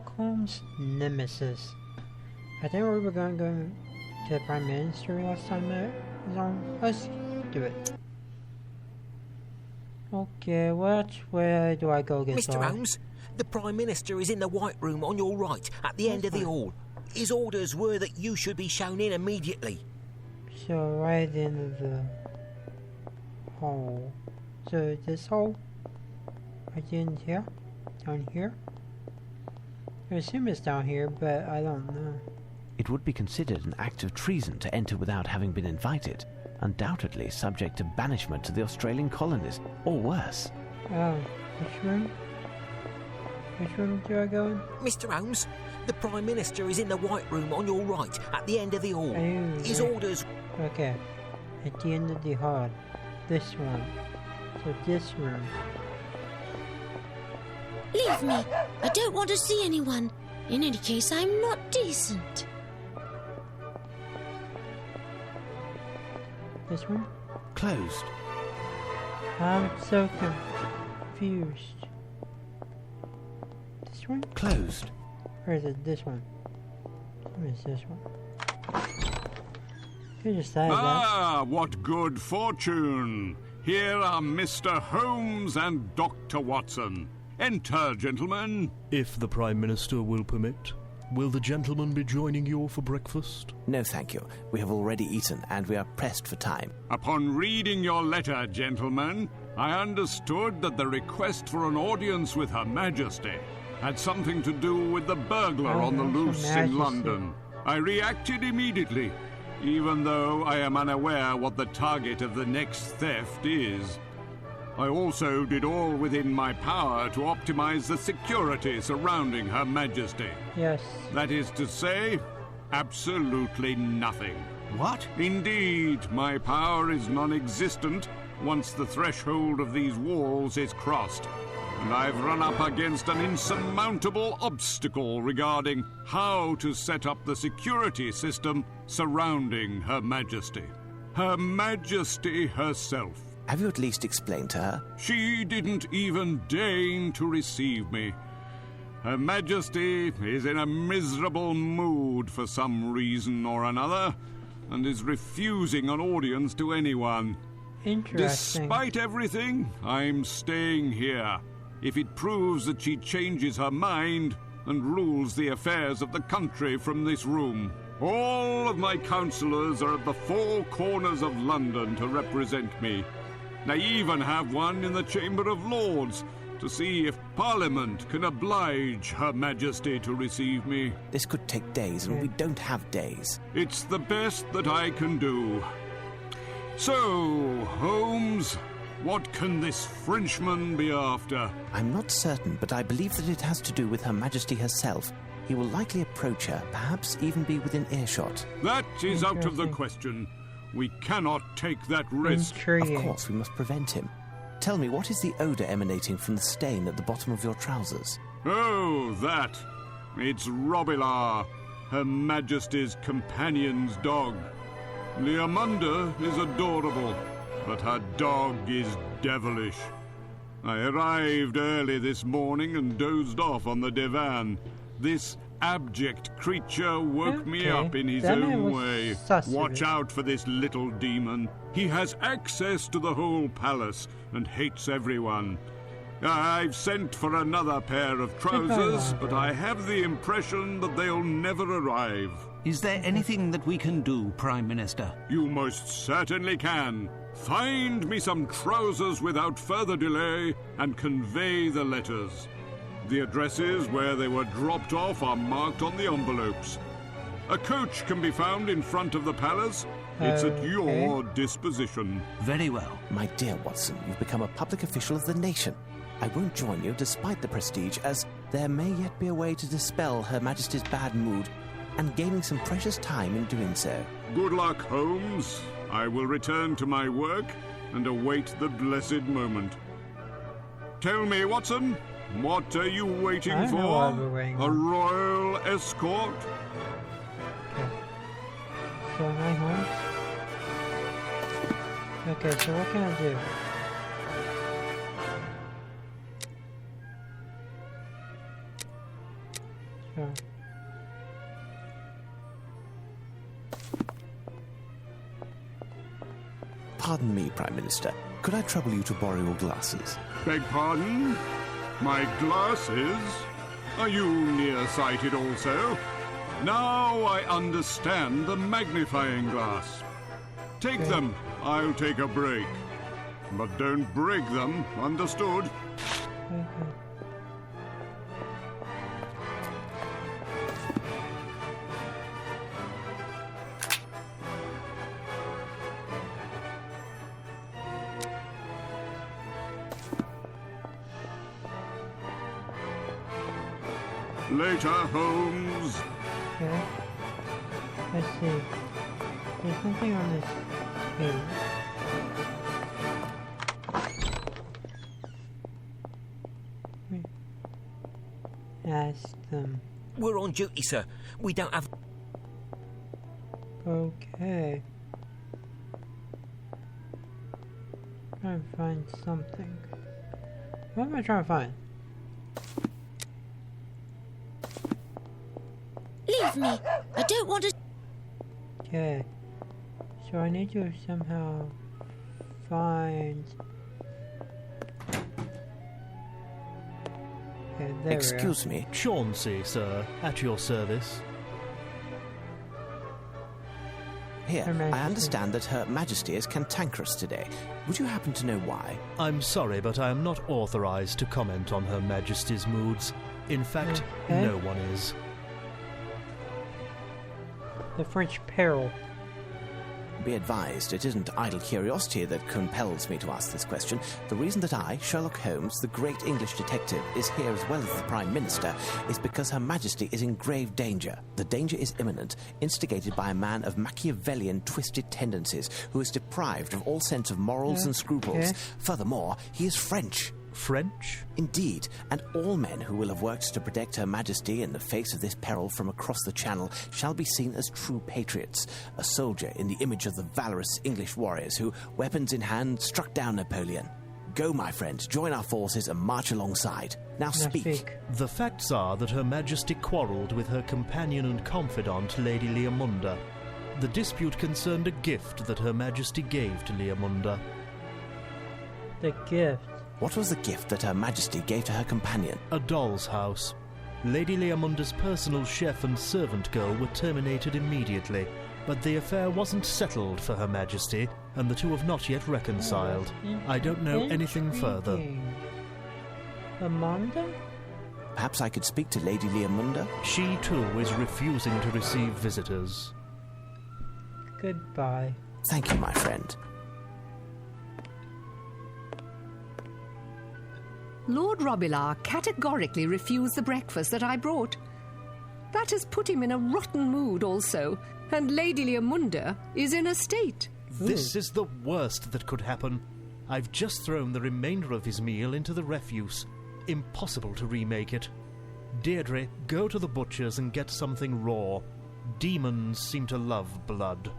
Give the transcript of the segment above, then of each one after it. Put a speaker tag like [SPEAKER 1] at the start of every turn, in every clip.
[SPEAKER 1] Sherlock Holmes, Nemesis. I think we were going to go to the Prime Minister last time that was on. Let's do it. Okay, which way do I go get
[SPEAKER 2] Mr. Holmes, the Prime Minister is in the White Room on your right, at the end of the hall. His orders were that you should be shown in immediately.
[SPEAKER 1] So, right at the end of the hall. So, this hall? Right in here? Down here? I assume it's down here, but I don't know.
[SPEAKER 3] It would be considered an act of treason to enter without having been invited, undoubtedly subject to banishment to the Australian colonies, or worse.
[SPEAKER 1] Oh, which room? Which room do I go in?
[SPEAKER 2] Mr. Holmes, the Prime Minister is in the White Room on your right, at the end of the hall.
[SPEAKER 1] Oh,
[SPEAKER 2] His orders...
[SPEAKER 1] Okay, at the end of the hall. This one. So this room.
[SPEAKER 4] Leave me. I don't want to see anyone. In any case, I'm not decent.
[SPEAKER 1] This one?
[SPEAKER 3] Closed.
[SPEAKER 1] I'm so confused. This one?
[SPEAKER 3] Closed.
[SPEAKER 1] Or is it this one? What is this one? Could just say that.
[SPEAKER 5] What good fortune! Here are Mr. Holmes and Dr. Watson. Enter, gentlemen.
[SPEAKER 6] If the Prime Minister will permit, will the gentleman be joining you for breakfast?
[SPEAKER 3] No, thank you. We have already eaten, and we are pressed for time.
[SPEAKER 5] Upon reading your letter, gentlemen, I understood that the request for an audience with Her Majesty had something to do with the burglar on the loose in London. I reacted immediately, even though I am unaware what the target of the next theft is. I also did all within my power to optimize the security surrounding Her Majesty.
[SPEAKER 1] Yes.
[SPEAKER 5] That is to say, absolutely nothing.
[SPEAKER 7] What?
[SPEAKER 5] Indeed, my power is non-existent once the threshold of these walls is crossed. And I've run up against an insurmountable obstacle regarding how to set up the security system surrounding Her Majesty. Her Majesty herself.
[SPEAKER 3] Have you at least explained to her?
[SPEAKER 5] She didn't even deign to receive me. Her Majesty is in a miserable mood for some reason or another, and is refusing an audience to anyone.
[SPEAKER 1] Interesting.
[SPEAKER 5] Despite everything, I'm staying here. If it proves that she changes her mind and rules the affairs of the country from this room. All of my councillors are at the four corners of London to represent me. I even have one in the Chamber of Lords to see if Parliament can oblige Her Majesty to receive me.
[SPEAKER 3] This could take days, and we don't have days.
[SPEAKER 5] It's the best that I can do. So, Holmes, what can this Frenchman be after?
[SPEAKER 3] I'm not certain, but I believe that it has to do with Her Majesty herself. He will likely approach her, perhaps even be within earshot.
[SPEAKER 5] That is out of the question. We cannot take that risk.
[SPEAKER 3] Of course, we must prevent him. Tell me, what is the odour emanating from the stain at the bottom of your trousers?
[SPEAKER 5] Oh, that. It's Robillard, Her Majesty's companion's dog. Leamunda is adorable, but her dog is devilish. I arrived early this morning and dozed off on the divan. This abject creature woke me up in his own way. Watch out for this little demon. He has access to the whole palace and hates everyone. I've sent for another pair of trousers, but I have the impression that they'll never arrive.
[SPEAKER 7] Is there anything that we can do, Prime Minister?
[SPEAKER 5] You most certainly can. Find me some trousers without further delay and convey the letters. The addresses where they were dropped off are marked on the envelopes. A coach can be found in front of the palace. It's at your disposition.
[SPEAKER 7] Very well.
[SPEAKER 3] My dear Watson, you've become a public official of the nation. I won't join you despite the prestige, as there may yet be a way to dispel Her Majesty's bad mood, and gaining some precious time in doing so.
[SPEAKER 5] Good luck, Holmes. I will return to my work and await the blessed moment. Tell me, Watson, what are you waiting for? A royal escort?
[SPEAKER 1] So am I home? Okay, so what can I do?
[SPEAKER 3] Pardon me, Prime Minister. Could I trouble you to borrow your glasses?
[SPEAKER 5] Beg pardon? My glasses? Are you nearsighted also? Now I understand the magnifying glass. Take them. I'll take a break. But don't break them, understood? Later, Holmes.
[SPEAKER 1] Okay. Let's see. There's something on this page. Ask them.
[SPEAKER 2] We're on duty, sir. We don't have...
[SPEAKER 1] Okay. Trying to find something. What am I trying to find?
[SPEAKER 4] Leave me. I don't want to...
[SPEAKER 1] Okay. So I need to somehow find... Okay, there
[SPEAKER 3] Excuse me.
[SPEAKER 6] Chauncey, sir, at your service.
[SPEAKER 3] Here,
[SPEAKER 1] Her Majesty.
[SPEAKER 3] I understand that Her Majesty is cantankerous today. Would you happen to know why?
[SPEAKER 6] I'm sorry, but I am not authorized to comment on Her Majesty's moods. In fact, no one is.
[SPEAKER 1] The French peril.
[SPEAKER 3] Be advised, it isn't idle curiosity that compels me to ask this question. The reason that I, Sherlock Holmes, the great English detective, is here as well as the Prime Minister is because Her Majesty is in grave danger. The danger is imminent, instigated by a man of Machiavellian twisted tendencies who is deprived of all sense of morals and scruples. Furthermore, he is French.
[SPEAKER 6] French?
[SPEAKER 3] Indeed, and all men who will have worked to protect Her Majesty in the face of this peril from across the Channel shall be seen as true patriots, a soldier in the image of the valorous English warriors who, weapons in hand, struck down Napoleon. Go, my friend, join our forces and march alongside. Now speak.
[SPEAKER 6] The facts are that Her Majesty quarrelled with her companion and confidant, Lady Leomunda. The dispute concerned a gift that Her Majesty gave to Leomunda.
[SPEAKER 1] The gift.
[SPEAKER 3] What was the gift that Her Majesty gave to her companion?
[SPEAKER 6] A doll's house. Lady Leomunda's personal chef and servant girl were terminated immediately, but the affair wasn't settled for Her Majesty, and the two have not yet reconciled. I don't know anything further.
[SPEAKER 1] Leomunda?
[SPEAKER 3] Perhaps I could speak to Lady Leomunda?
[SPEAKER 6] She, too, is refusing to receive visitors.
[SPEAKER 1] Goodbye.
[SPEAKER 3] Thank you, my friend.
[SPEAKER 8] Lord Robillard categorically refused the breakfast that I brought. That has put him in a rotten mood also, and Lady Leomunda is in a state.
[SPEAKER 6] This is the worst that could happen. I've just thrown the remainder of his meal into the refuse. Impossible to remake it. Deirdre, go to the butcher's and get something raw. Demons seem to love blood.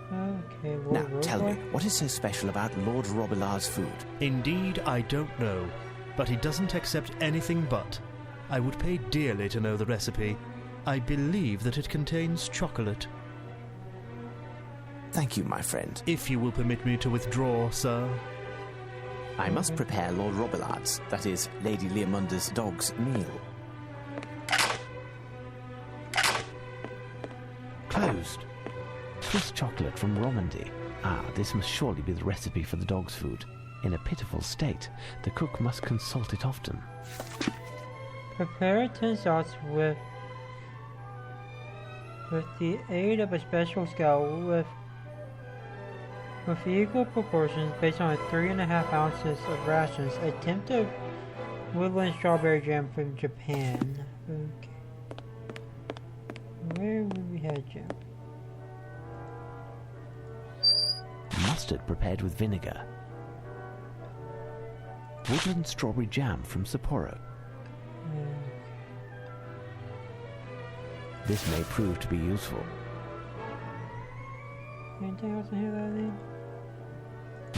[SPEAKER 1] Okay, well,
[SPEAKER 3] Now, tell me, what is so special about Lord Robillard's food?
[SPEAKER 6] Indeed, I don't know, but he doesn't accept anything but. I would pay dearly to know the recipe. I believe that it contains chocolate.
[SPEAKER 3] Thank you, my friend.
[SPEAKER 6] If you will permit me to withdraw, sir.
[SPEAKER 3] I must prepare Lord Robillard's, that is, Lady Leomunda's dog's meal. Closed. Swiss chocolate from Romandy. Ah, this must surely be the recipe for the dog's food. In a pitiful state, the cook must consult it often.
[SPEAKER 1] Prepare 10 sauce with the aid of a special scale with equal proportions based on 3.5 ounces of rations. A tenth of woodland strawberry jam from Japan. Okay. Where would we have jam?
[SPEAKER 3] Mustard prepared with vinegar. Woodland strawberry jam from Sapporo. This may prove to be useful.
[SPEAKER 1] Anything else in here that I need?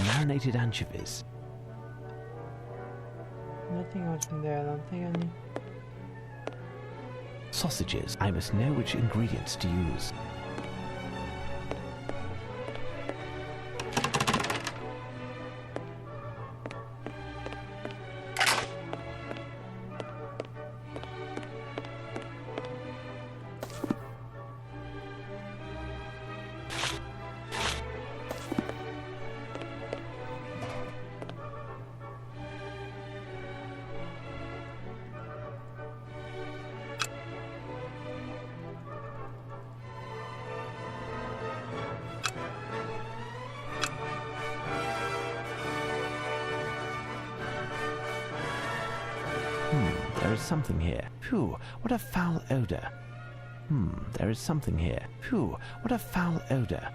[SPEAKER 3] Marinated anchovies.
[SPEAKER 1] Nothing else in there, I don't think I need.
[SPEAKER 3] Sausages. I must know which ingredients to use. is something here. Phew, what a foul odor. There is something here. Phew, what a foul odor.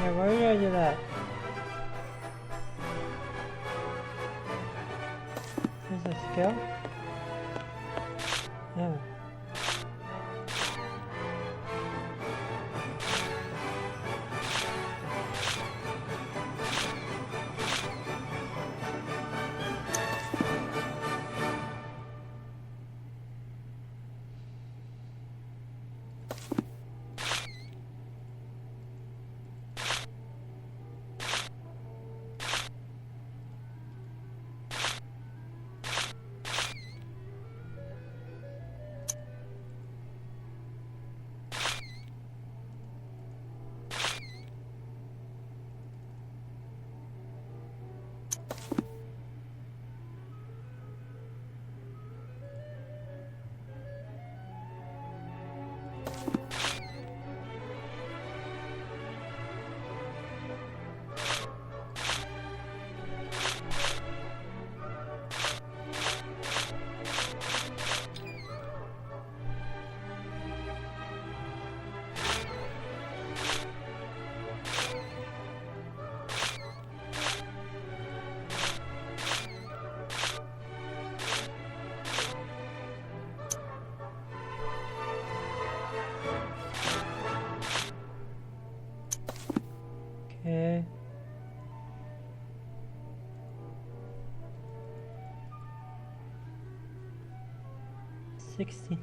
[SPEAKER 1] Yeah, why did I do that? Is a skill? Yeah. Okay. $60.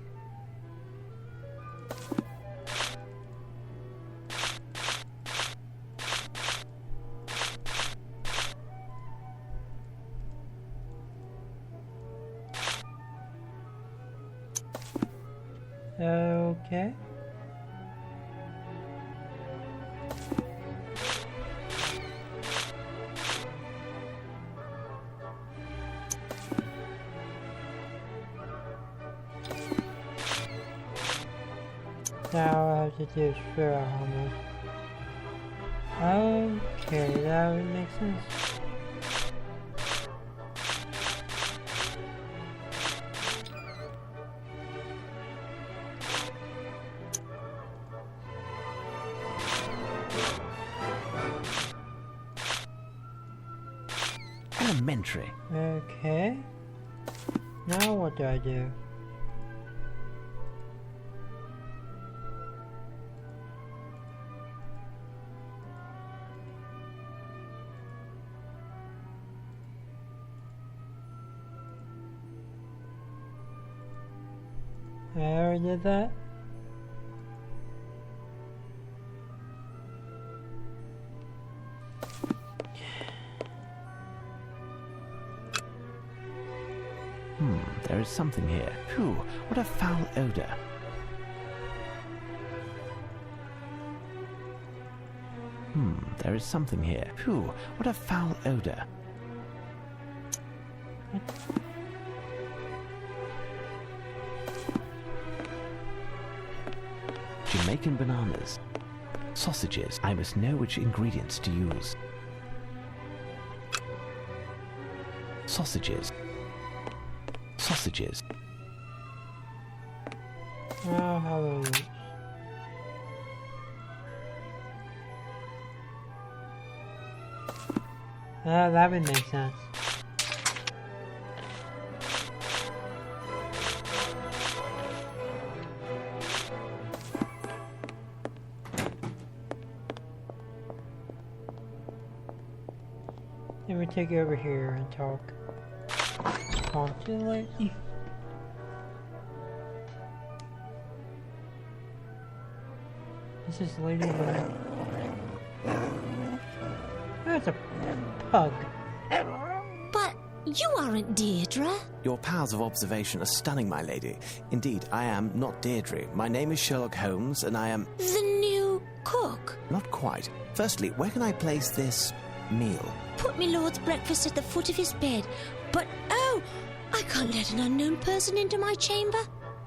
[SPEAKER 1] Okay. Now I have to do Sherlock Holmes. Okay, that would make sense.
[SPEAKER 3] Elementary.
[SPEAKER 1] Okay. Now what do I do? I already did that.
[SPEAKER 3] There is something here. Phew, what a foul odor. There is something here. Phew, what a foul odor. Jamaican bananas. Sausages. I must know which ingredients to use. Sausages. Sausages.
[SPEAKER 1] Oh, hello. That would make sense. Let me take you over here and talk to the lady. This is Lady Bird. That's a pug.
[SPEAKER 4] But You aren't Deirdre.
[SPEAKER 3] Your powers of observation are stunning, my lady. Indeed, I am not Deirdre. My name is Sherlock Holmes, and I am...
[SPEAKER 4] The new cook.
[SPEAKER 3] Not quite. Firstly, where can I place this meal?
[SPEAKER 4] Put me lord's breakfast at the foot of his bed. But, oh, I can't let an unknown person into my chamber.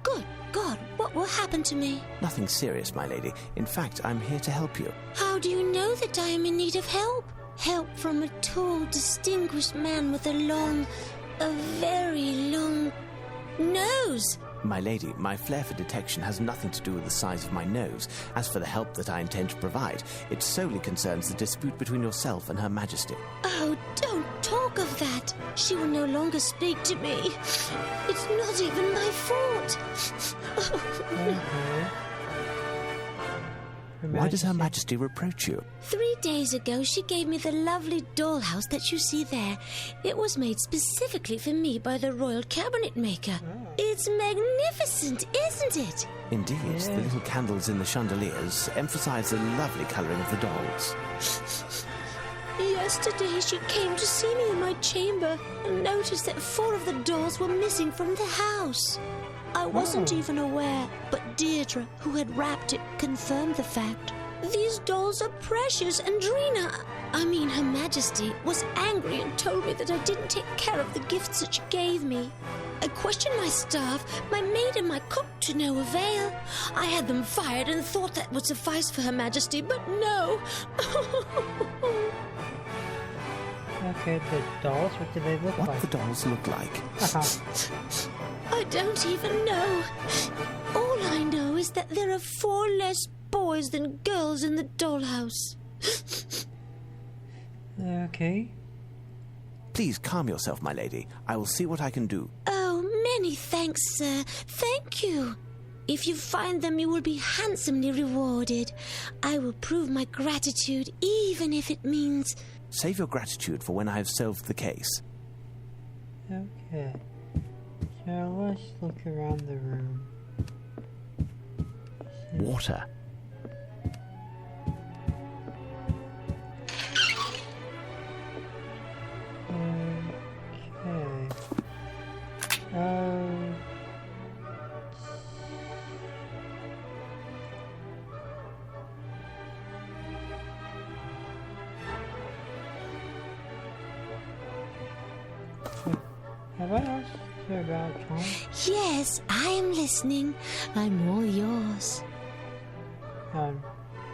[SPEAKER 4] Good God, what will happen to me?
[SPEAKER 3] Nothing serious, my lady. In fact, I'm here to help you.
[SPEAKER 4] How do you know that I am in need of help? Help from a tall, distinguished man with a very long nose.
[SPEAKER 3] My lady, my flair for detection has nothing to do with the size of my nose. As for the help that I intend to provide, it solely concerns the dispute between yourself and Her Majesty.
[SPEAKER 4] Oh, don't talk of that. She will no longer speak to me. It's not even my fault.
[SPEAKER 3] Why does Her Majesty reproach you?
[SPEAKER 4] 3 days ago, she gave me the lovely dollhouse that you see there. It was made specifically for me by the royal cabinet maker. It's magnificent, isn't it?
[SPEAKER 3] Indeed, the little candles in the chandeliers emphasize the lovely colouring of the dolls.
[SPEAKER 4] Yesterday, she came to see me in my chamber and noticed that 4 of the dolls were missing from the house. I wasn't even aware, but Deirdre, who had wrapped it, confirmed the fact. These dolls are precious, and Her Majesty, was angry and told me that I didn't take care of the gifts that she gave me. I questioned my staff, my maid and my cook to no avail. I had them fired and thought that would suffice for Her Majesty, but no.
[SPEAKER 1] Okay, the dolls, what do they look like?
[SPEAKER 3] What the dolls look like?
[SPEAKER 4] I don't even know. All I know is that there are 4 less boys than girls in the dollhouse.
[SPEAKER 1] Okay.
[SPEAKER 3] Please calm yourself, my lady. I will see what I can do.
[SPEAKER 4] Oh, many thanks, sir. Thank you. If you find them, you will be handsomely rewarded. I will prove my gratitude, even if it means...
[SPEAKER 3] Save your gratitude for when I have solved the case.
[SPEAKER 1] Okay. So let's look around the room.
[SPEAKER 3] Water.
[SPEAKER 1] Okay. Have I asked her about Tom?
[SPEAKER 4] Yes, I am listening. I'm all yours.
[SPEAKER 1] Never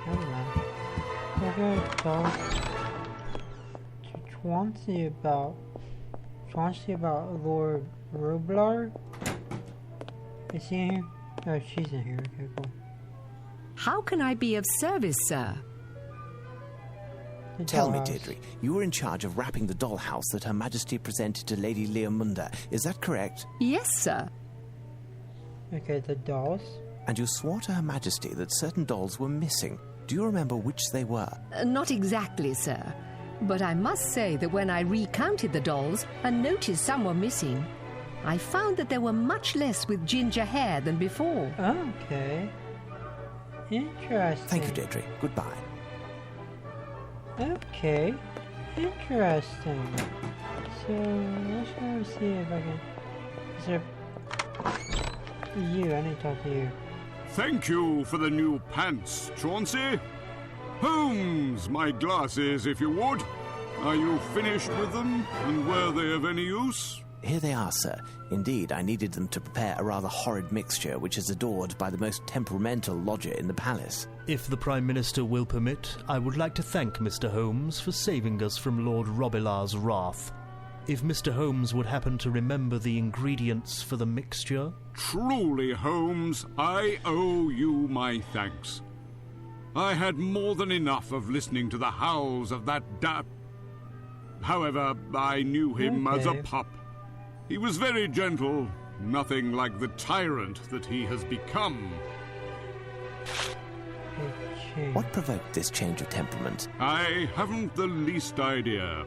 [SPEAKER 1] mind. We're going to talk to Chauncey about Lord Roblar. Is he in here? Oh, she's in here. Okay, cool.
[SPEAKER 8] How can I be of service, sir?
[SPEAKER 3] Tell me, Deirdre, you were in charge of wrapping the dollhouse that Her Majesty presented to Lady Leomunda. Is that correct?
[SPEAKER 8] Yes, sir.
[SPEAKER 1] Okay, the dolls.
[SPEAKER 3] And you swore to Her Majesty that certain dolls were missing. Do you remember which they were?
[SPEAKER 8] Not exactly, sir. But I must say that when I recounted the dolls and noticed some were missing, I found that there were much less with ginger hair than before.
[SPEAKER 1] Okay. Interesting.
[SPEAKER 3] Thank you, Deirdre. Goodbye.
[SPEAKER 1] Okay. Interesting. So, let's try to see if I can... Is there... You, I need to talk to you.
[SPEAKER 5] Thank you for the new pants, Chauncey. Holmes, my glasses, if you would. Are you finished with them, and were they of any use?
[SPEAKER 3] Here they are, sir. Indeed, I needed them to prepare a rather horrid mixture which is adored by the most temperamental lodger in the palace.
[SPEAKER 6] If the Prime Minister will permit, I would like to thank Mr. Holmes for saving us from Lord Robilar's wrath. If Mr. Holmes would happen to remember the ingredients for the mixture...
[SPEAKER 5] Truly, Holmes, I owe you my thanks. I had more than enough of listening to the howls of that However, I knew him as a pup. He was very gentle, nothing like the tyrant that he has become.
[SPEAKER 3] What provoked this change of temperament?
[SPEAKER 5] I haven't the least idea.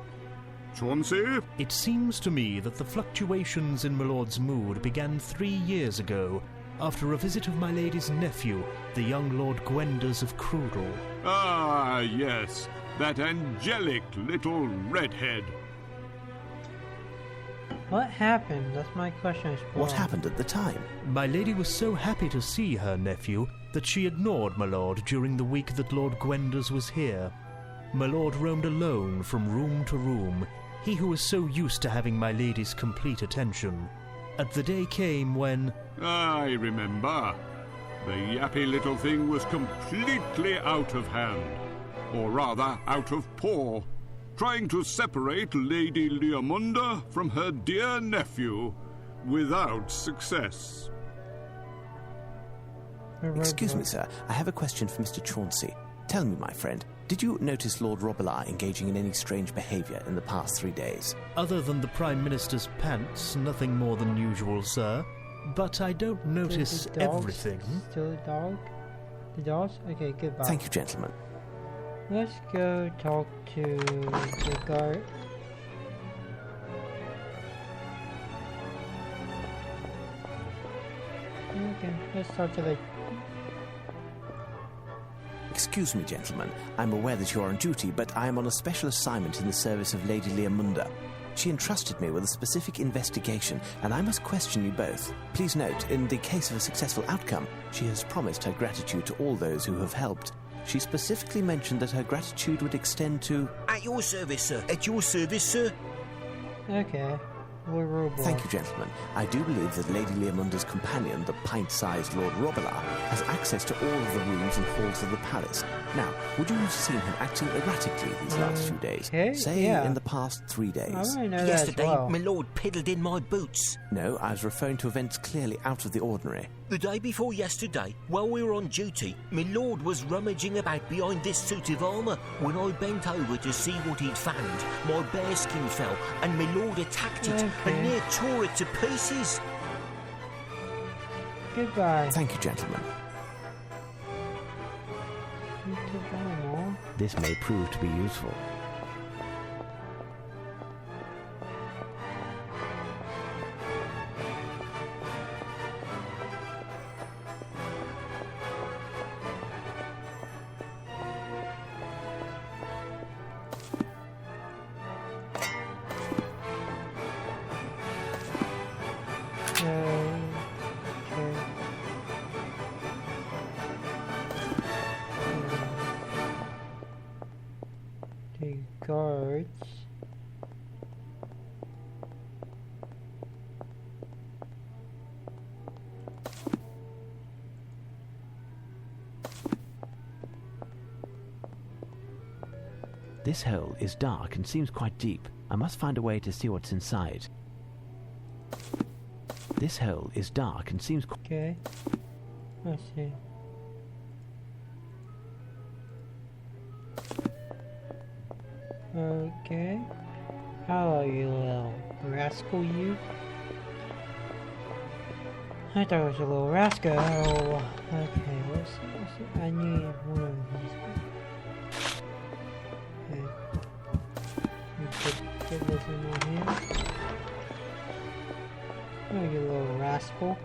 [SPEAKER 5] Chauncey?
[SPEAKER 6] It seems to me that the fluctuations in my lord's mood began 3 years ago, after a visit of my lady's nephew, the young Lord Gwenders of Crudel.
[SPEAKER 5] Ah, yes, that angelic little redhead.
[SPEAKER 1] What happened? That's my question.
[SPEAKER 3] What happened at the time?
[SPEAKER 6] My lady was so happy to see her nephew that she ignored my lord during the week that Lord Gwenders was here. My lord roamed alone from room to room, he who was so used to having my lady's complete attention. And the day came when...
[SPEAKER 5] I remember. The yappy little thing was completely out of hand. Or rather, out of paw. Trying to separate Lady Leomunda from her dear nephew, without success.
[SPEAKER 3] Excuse me, sir. I have a question for Mr. Chauncey. Tell me, my friend, did you notice Lord Robillard engaging in any strange behaviour in the past 3 days?
[SPEAKER 6] Other than the Prime Minister's pants, nothing more than usual, sir. But I don't notice everything.
[SPEAKER 1] Still a dog? The dogs? Okay, goodbye.
[SPEAKER 3] Thank you, gentlemen.
[SPEAKER 1] Let's go talk to the guard. Okay, let's talk to the...
[SPEAKER 3] Excuse me, gentlemen. I'm aware that you're on duty, but I am on a special assignment in the service of Lady Leomunda. She entrusted me with a specific investigation, and I must question you both. Please note, in the case of a successful outcome, she has promised her gratitude to all those who have helped. She specifically mentioned that her gratitude would extend to...
[SPEAKER 2] At your service, sir. At your service, sir.
[SPEAKER 1] Okay.
[SPEAKER 3] Thank you, gentlemen. I do believe that Lady Leomunda's companion, the pint-sized Lord Robillard, has access to all of the rooms and halls of the palace. Now, would you have seen him acting erratically these last few days? Say, in the past 3 days.
[SPEAKER 2] Yesterday, my lord piddled in my boots.
[SPEAKER 3] No, I was referring to events clearly out of the ordinary.
[SPEAKER 2] The day before yesterday, while we were on duty, my lord was rummaging about behind this suit of armour. When I bent over to see what he'd found, my bearskin fell, and my lord attacked it and near tore it to pieces.
[SPEAKER 1] Goodbye.
[SPEAKER 3] Thank you, gentlemen.
[SPEAKER 9] This may prove to be useful.
[SPEAKER 1] The guards.
[SPEAKER 9] This hole is dark and seems quite deep. I must find a way to see what's inside. This hole is dark and seems quite...
[SPEAKER 1] Okay. Let's see. Okay. Hello, you little rascal, you. I thought it was a little rascal. Okay, let's see. I need one of these. Okay. Get this in my hand. Oh, you little rascal.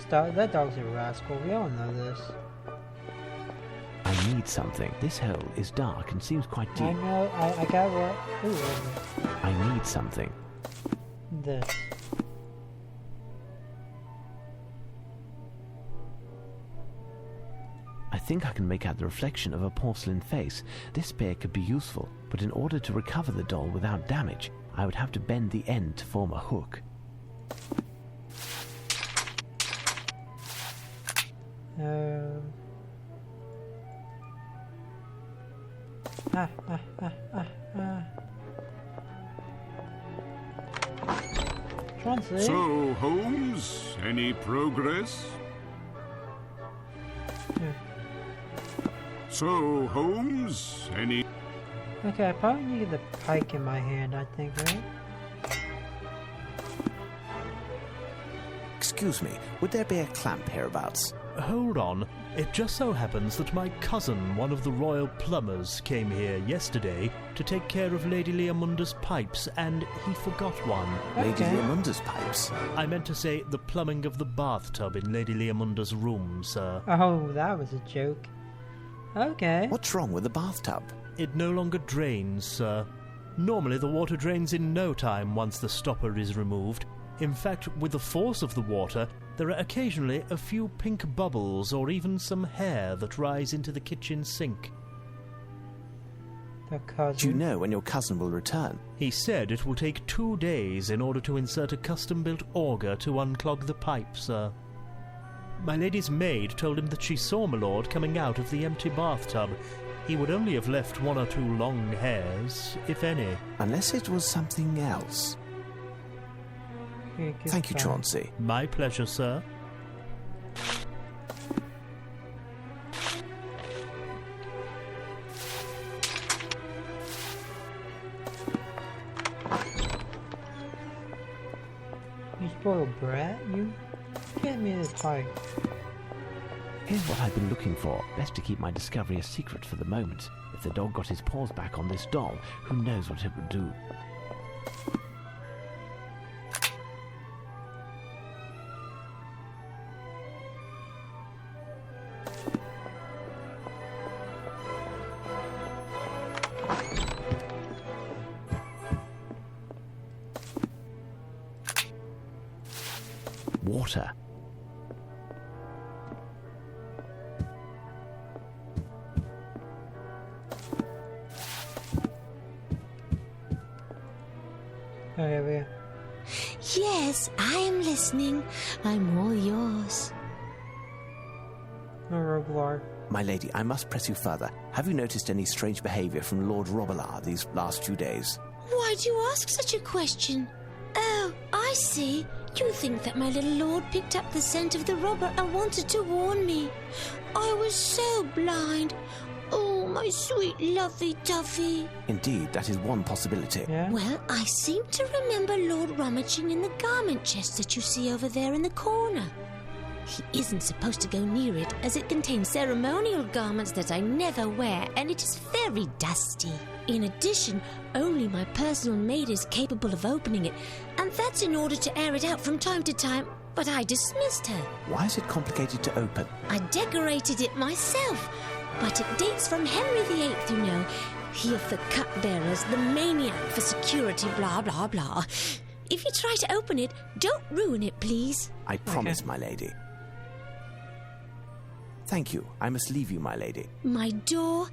[SPEAKER 1] That dog's a rascal. We all know this.
[SPEAKER 9] I need something. This hole is dark and seems quite deep.
[SPEAKER 1] I know. I got what. Ooh.
[SPEAKER 9] I need something.
[SPEAKER 1] This.
[SPEAKER 9] I think I can make out the reflection of a porcelain face. This spear could be useful, but in order to recover the doll without damage, I would have to bend the end to form a hook.
[SPEAKER 5] So, Holmes, any progress? So, Holmes, any...
[SPEAKER 1] Okay, I probably need the pike in my hand, I think, right?
[SPEAKER 3] Excuse me, would there be a clamp hereabouts?
[SPEAKER 6] Hold on. It just so happens that my cousin, one of the royal plumbers, came here yesterday to take care of Lady Leomunda's pipes, and he forgot one.
[SPEAKER 3] Lady Leomunda's pipes?
[SPEAKER 6] I meant to say the plumbing of the bathtub in Lady Leomunda's room, sir.
[SPEAKER 1] Oh, that was a joke. Okay.
[SPEAKER 3] What's wrong with the bathtub?
[SPEAKER 6] It no longer drains, sir. Normally the water drains in no time once the stopper is removed. In fact, with the force of the water, there are occasionally a few pink bubbles or even some hair that rise into the kitchen sink.
[SPEAKER 1] The cousin.
[SPEAKER 3] Do you know when your cousin will return?
[SPEAKER 6] He said it will take 2 days in order to insert a custom-built auger to unclog the pipe, sir. My lady's maid told him that she saw my lord coming out of the empty bathtub. He would only have left 1 or 2 long hairs, if any.
[SPEAKER 3] Unless it was something else.
[SPEAKER 1] Okay,
[SPEAKER 3] Thank you,
[SPEAKER 1] goodbye.
[SPEAKER 3] Chauncey.
[SPEAKER 6] My pleasure, sir.
[SPEAKER 1] You spoiled brat, you? Get me this pipe.
[SPEAKER 9] Here's what I've been looking for. Best to keep my discovery a secret for the moment. If the dog got his paws back on this doll, who knows what it would do. Water.
[SPEAKER 1] Oh, here we go.
[SPEAKER 4] Yes, I am listening. I'm all yours.
[SPEAKER 1] No Roblar.
[SPEAKER 3] My lady, I must press you further. Have you noticed any strange behaviour from Lord Robillard these last few days?
[SPEAKER 4] Why do you ask such a question? Oh, I see. You think that my little lord picked up the scent of the robber and wanted to warn me. I was so blind. Oh, my sweet lovey-dovey.
[SPEAKER 3] Indeed, that is one possibility.
[SPEAKER 1] Yeah?
[SPEAKER 4] Well, I seem to remember Lord rummaging in the garment chest that you see over there in the corner. He isn't supposed to go near it, as it contains ceremonial garments that I never wear, and it is very dusty. In addition, only my personal maid is capable of opening it, and that's in order to air it out from time to time, but I dismissed her.
[SPEAKER 3] Why is it complicated to open?
[SPEAKER 4] I decorated it myself, but it dates from Henry VIII, you know. He of the cupbearers, the maniac for security, blah, blah, blah. If you try to open it, don't ruin it, please.
[SPEAKER 3] I promise, my lady. Thank you. I must leave you, my lady.
[SPEAKER 4] My door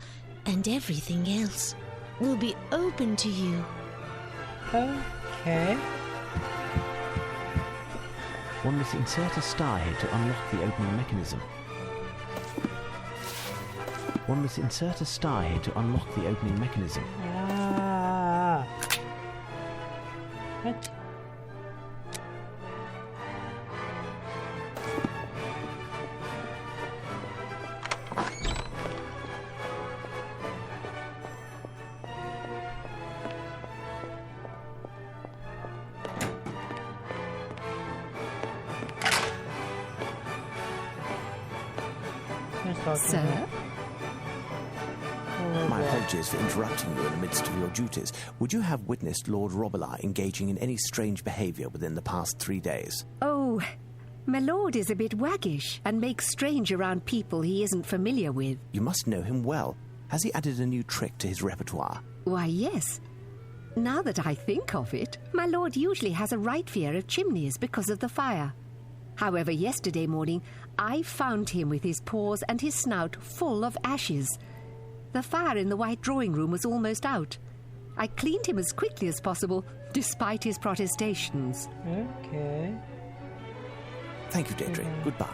[SPEAKER 4] and everything else will be open to you.
[SPEAKER 1] Okay.
[SPEAKER 9] One must insert a star here to unlock the opening mechanism. One must insert a star here to unlock the opening mechanism.
[SPEAKER 1] Ah. What?
[SPEAKER 8] Sir?
[SPEAKER 3] My apologies for interrupting you in the midst of your duties. Would you have witnessed Lord Robillard engaging in any strange behaviour within the past 3 days?
[SPEAKER 8] Oh, my lord is a bit waggish and makes strange around people he isn't familiar with.
[SPEAKER 3] You must know him well. Has he added a new trick to his repertoire?
[SPEAKER 8] Why, yes. Now that I think of it, my lord usually has a right fear of chimneys because of the fire. However, yesterday morning, I found him with his paws and his snout full of ashes. The fire in the white drawing room was almost out. I cleaned him as quickly as possible, despite his protestations.
[SPEAKER 1] Okay.
[SPEAKER 3] Thank you, Deirdre. Goodbye.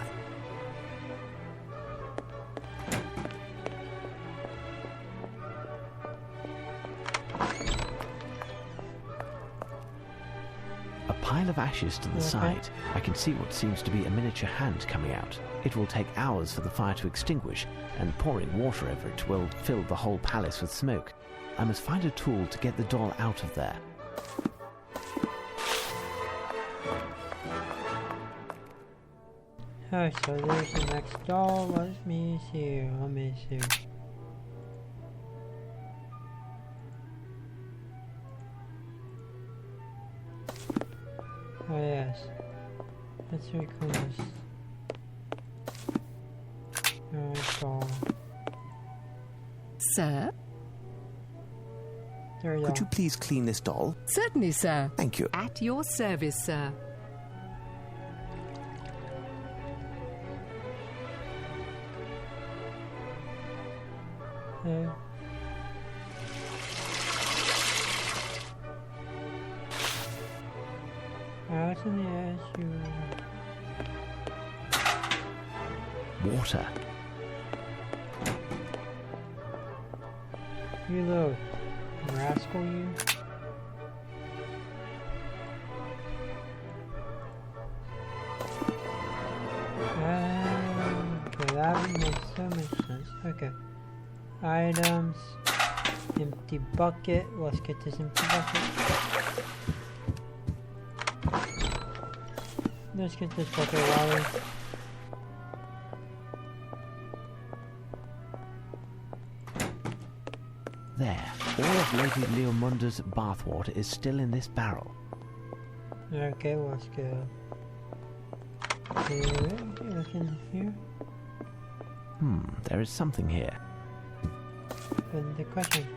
[SPEAKER 9] A pile of ashes to the side. I can see what seems to be a miniature hand coming out. It will take hours for the fire to extinguish, and pouring water over it will fill the whole palace with smoke. I must find a tool to get the doll out of there.
[SPEAKER 1] Oh, so there's the next doll. Let me see. Oh, yes. Let's reclaim this. Alright, doll.
[SPEAKER 8] Sir?
[SPEAKER 1] There we go.
[SPEAKER 3] Could you please clean this doll?
[SPEAKER 8] Certainly, sir.
[SPEAKER 3] Thank you.
[SPEAKER 8] At your service, sir.
[SPEAKER 1] Out in the air,
[SPEAKER 9] Water.
[SPEAKER 1] you little rascal, you. Okay, that makes so much sense. Okay. Items. Empty bucket. Let's get this empty bucket. Let's get this bucket of water.
[SPEAKER 9] There. All of Lady Leomunda's bathwater is still in this barrel.
[SPEAKER 1] Okay, let's go. Look in here.
[SPEAKER 9] There is something here.
[SPEAKER 1] But the question.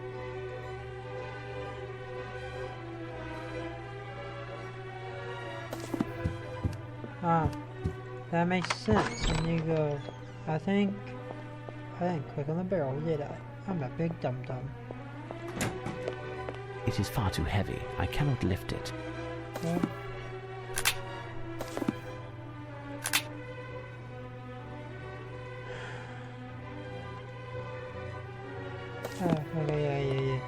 [SPEAKER 1] Ah, that makes sense. And you go, I didn't click on the barrel, did I? I'm a big dum-dum.
[SPEAKER 9] It is far too heavy. I cannot lift it.
[SPEAKER 1] Okay. Oh, okay, yeah.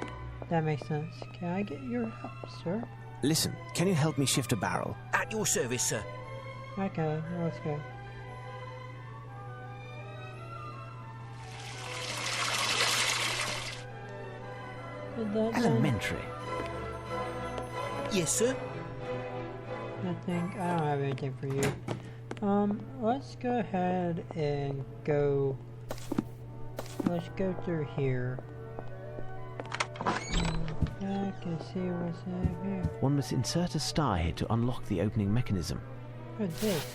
[SPEAKER 1] That makes sense. Can I get your help, sir?
[SPEAKER 3] Listen, can you help me shift a barrel?
[SPEAKER 2] At your service, sir.
[SPEAKER 1] Okay, let's go. Did that done?
[SPEAKER 9] Elementary.
[SPEAKER 2] Yes, sir.
[SPEAKER 1] I don't have anything for you. Let's go ahead and go. Let's go through here. I can see what's in here.
[SPEAKER 9] One must insert a star here to unlock the opening mechanism.
[SPEAKER 1] What's this?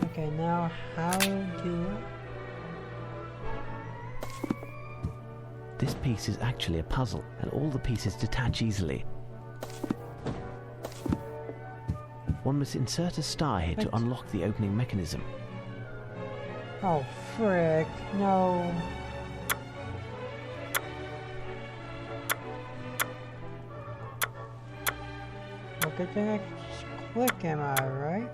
[SPEAKER 1] Okay, now how do
[SPEAKER 9] This piece is actually a puzzle, and all the pieces detach easily. One must insert a star here to unlock the opening mechanism.
[SPEAKER 1] Oh, frick, no. Well, good thing I can just click, am I right?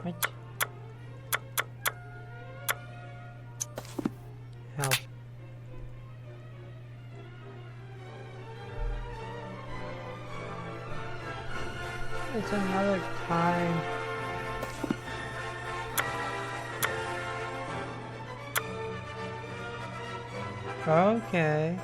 [SPEAKER 1] What? Help. It's another time. Okay.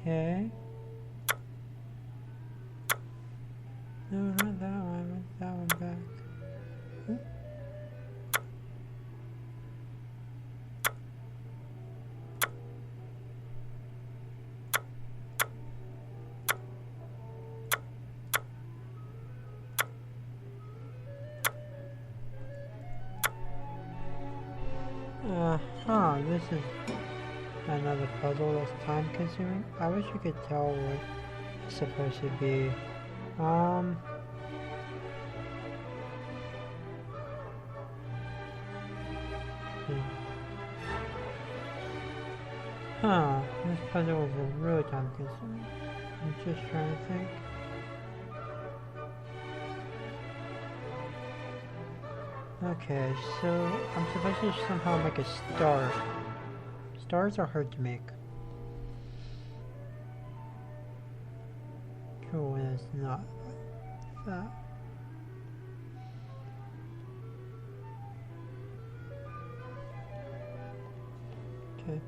[SPEAKER 1] Okay. No, not that one. I want that one back. Oop. This is another puzzle that's time consuming. I wish you could tell what supposed to be? Huh, this puzzle was a real time consuming. I'm just trying to think. Okay, so I'm supposed to somehow make a star. Stars are hard to make. Cool, and it's not like that. Okay.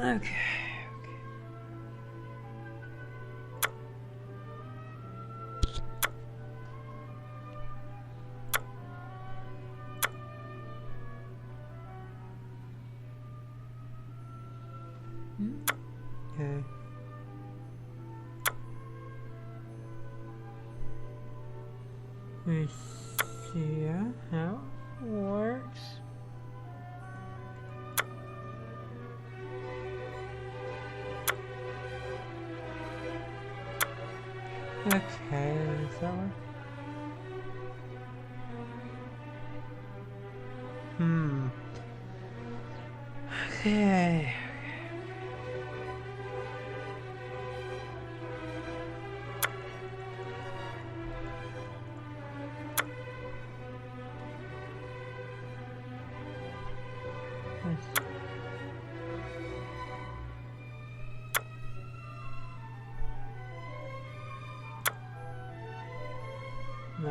[SPEAKER 1] Okay. Okay. We see how it works. Okay, is that one? Okay. No.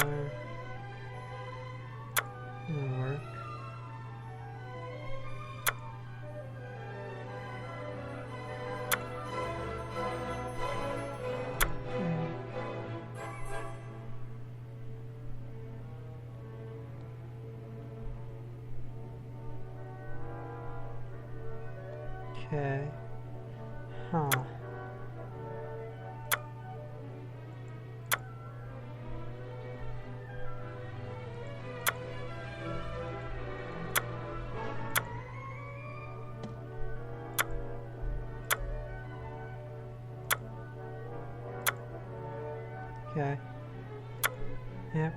[SPEAKER 1] Didn't work. Okay. Huh. Okay. Yep.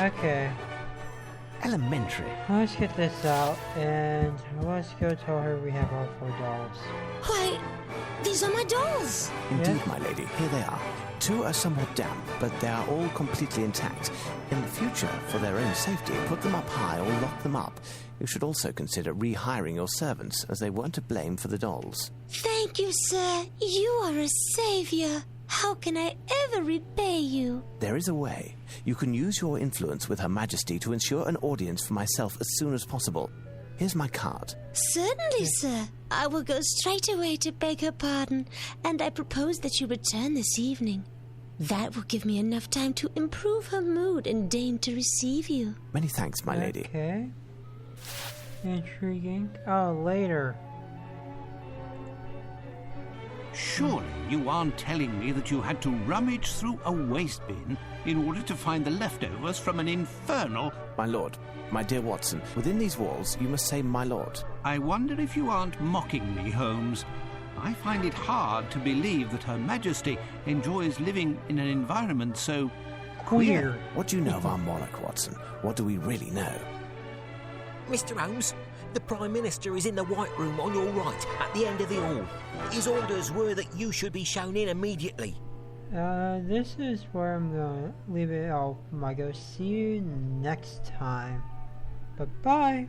[SPEAKER 1] Okay.
[SPEAKER 9] Elementary.
[SPEAKER 1] Let's get this out and let's go tell her we have all 4 dolls.
[SPEAKER 4] Why, the these are my dolls.
[SPEAKER 3] Indeed, my lady, here they are. 2 are somewhat damp, but they are all completely intact. In the future, for their own safety, put them up high or lock them up. You should also consider rehiring your servants, as they weren't to blame for the dolls.
[SPEAKER 4] Thank you, sir. You are a savior. How can I ever repay you?
[SPEAKER 3] There is a way. You can use your influence with Her Majesty to ensure an audience for myself as soon as possible. Here's my card.
[SPEAKER 4] Certainly, sir. I will go straight away to beg her pardon, and I propose that you return this evening. That will give me enough time to improve her mood and deign to receive you.
[SPEAKER 3] Many thanks, my lady.
[SPEAKER 1] Okay. Intriguing. Oh, later.
[SPEAKER 7] Surely you aren't telling me that you had to rummage through a waste bin in order to find the leftovers from an infernal...
[SPEAKER 3] My lord, my dear Watson, within these walls you must say my lord.
[SPEAKER 7] I wonder if you aren't mocking me, Holmes. I find it hard to believe that Her Majesty enjoys living in an environment so...
[SPEAKER 1] Queer.
[SPEAKER 3] What do you know of our monarch, Watson? What do we really know?
[SPEAKER 2] Mr. Holmes, the Prime Minister is in the White Room on your right, at the end of the hall. His orders were that you should be shown in immediately.
[SPEAKER 1] This is where I'm gonna leave it. Oh my god, see you next time. Bye-bye.